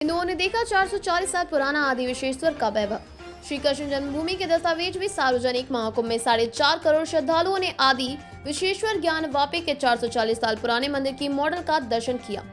हिंदुओं ने देखा 440 साल पुराना आदि विश्वेश्वर का वैभव। श्री कृष्ण जन्मभूमि के दस्तावेज में सार्वजनिक महाकुंभ में 4.5 करोड़ श्रद्धालुओं ने आदि विश्वेश्वर ज्ञानवापी के 440 साल पुराने मंदिर की मॉडल का दर्शन किया।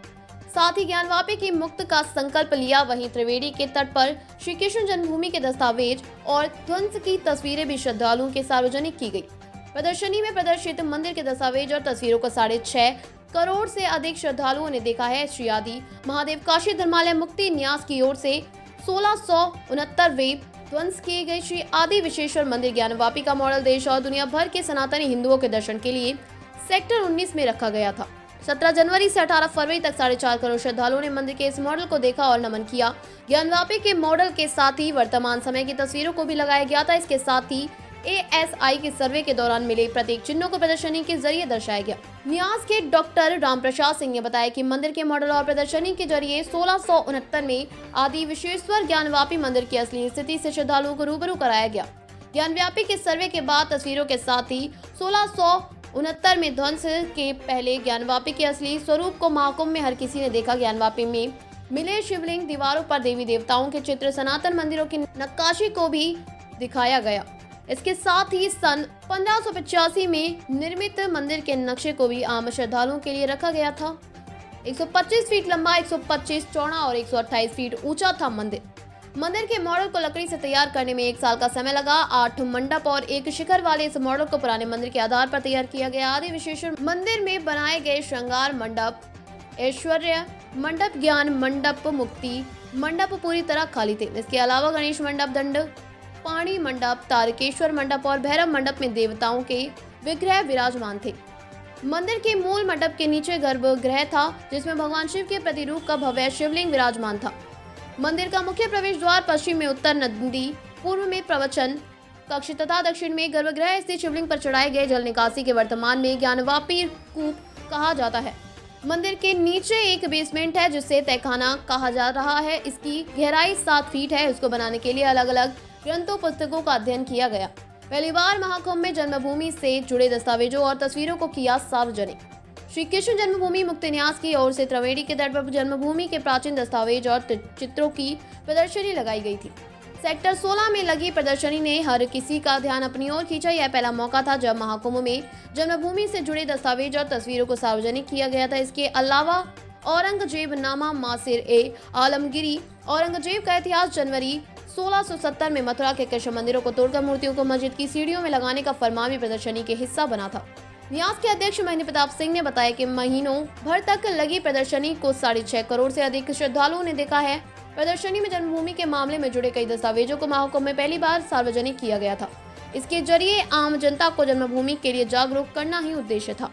साथ ही ज्ञानवापी की मुक्त का संकल्प लिया। वहीं त्रिवेणी के तट पर श्री कृष्ण जन्मभूमि के दस्तावेज और ध्वंस की तस्वीरें भी श्रद्धालुओं के सार्वजनिक की गई। प्रदर्शनी में प्रदर्शित मंदिर के दस्तावेज और तस्वीरों को 6.5 करोड़ से अधिक श्रद्धालुओं ने देखा है। श्री आदि महादेव काशी धर्मालय मुक्ति न्यास की ओर से 1669वें ध्वंस किए गए श्री आदि विश्वेश्वर मंदिर ज्ञानवापी का मॉडल देश और दुनिया भर के सनातनी हिंदुओं के दर्शन के लिए सेक्टर 19 में रखा गया था। 17 जनवरी से 18 फरवरी तक 4.5 करोड़ श्रद्धालुओं ने मंदिर के इस मॉडल को देखा और नमन किया। ज्ञानवापी के मॉडल के साथ ही वर्तमान समय की तस्वीरों को भी लगाया गया था। इसके साथ ही ASI के सर्वे के दौरान मिले प्रत्येक चिन्हों को प्रदर्शनी के जरिए दर्शाया गया। न्यास के डॉक्टर रामप्रसाद सिंह ने बताया कि मंदिर के मॉडल और प्रदर्शनी के जरिए 1669 में आदि विश्वेश्वर ज्ञानवापी मंदिर की असली स्थिति से श्रद्धालुओं को रूबरू कराया गया। ज्ञानवापी के सर्वे के बाद तस्वीरों के साथ ही 1669 में ध्वंस के पहले ज्ञानवापी के असली स्वरूप को महाकुंभ में हर किसी ने देखा। ज्ञानवापी में मिले शिवलिंग, दीवारों पर देवी देवताओं के चित्र, सनातन मंदिरों की नक्काशी को भी दिखाया गया। इसके साथ ही सन 1585 में निर्मित मंदिर के नक्शे को भी आम श्रद्धालुओं के लिए रखा गया था। 125 फीट लंबा, 125 चौड़ा और 128 फीट ऊंचा था मंदिर के मॉडल को लकड़ी से तैयार करने में 1 साल का समय लगा। 8 मंडप और 1 शिखर वाले इस मॉडल को पुराने मंदिर के आधार पर तैयार किया गया। आदि विश्वेश्वर मंदिर में बनाए गए श्रृंगार मंडप, ऐश्वर्य मंडप, ज्ञान मंडप, मुक्ति मंडप पूरी तरह खाली थे। इसके अलावा गणेश मंडप, दंड पाणी मंडप, तारकेश्वर मंडप और भैरव मंडप में देवताओं के विग्रह विराजमान थे। मंदिर के मूल मंडप के नीचे गर्भगृह था, जिसमें भगवान शिव के प्रतिरूप का भव्य शिवलिंग विराजमान था। मंदिर का मुख्य प्रवेश द्वार पश्चिम में उत्तर नंदी, पूर्व में प्रवचन कक्ष तथा दक्षिण में गर्भगृह स्थित शिवलिंग पर चढ़ाए गए जल निकासी के वर्तमान में ज्ञानवापी कूप कहा जाता है। मंदिर के नीचे एक बेसमेंट है, जिसे तहखाना कहा जा रहा है। इसकी गहराई 7 फीट है। इसको बनाने के लिए अलग अलग ग्रंथों पुस्तकों का अध्ययन किया गया। पहली बार महाकुंभ में जन्मभूमि से जुड़े दस्तावेजों और तस्वीरों को किया सार्वजनिक। श्री कृष्ण जन्मभूमि मुक्ति न्यास की ओर से त्रिवेणी के तट पर जन्मभूमि के प्राचीन दस्तावेज और चित्रों की प्रदर्शनी लगाई गई थी। सेक्टर 16 में लगी प्रदर्शनी ने हर किसी का ध्यान अपनी ओर खींचा। यह पहला मौका था जब महाकुंभ में जन्मभूमि से जुड़े दस्तावेज और तस्वीरों को सार्वजनिक किया गया था। इसके अलावा औरंगजेब नामा आलमगिरी औरंगजेब का इतिहास जनवरी 1670 में मथुरा के कृष्ण मंदिरों को तोड़कर मूर्तियों को मस्जिद की सीढ़ियों में लगाने का फरमान भी प्रदर्शनी के हिस्सा बना था। न्यास के अध्यक्ष महेंद्र प्रताप सिंह ने बताया कि महीनों भर तक लगी प्रदर्शनी को 6.5 करोड़ से अधिक श्रद्धालुओं ने देखा है। प्रदर्शनी में जन्मभूमि के मामले में जुड़े कई दस्तावेजों को महाकुंभ में पहली बार सार्वजनिक किया गया था। इसके जरिए आम जनता को जन्मभूमि के लिए जागरूक करना ही उद्देश्य था।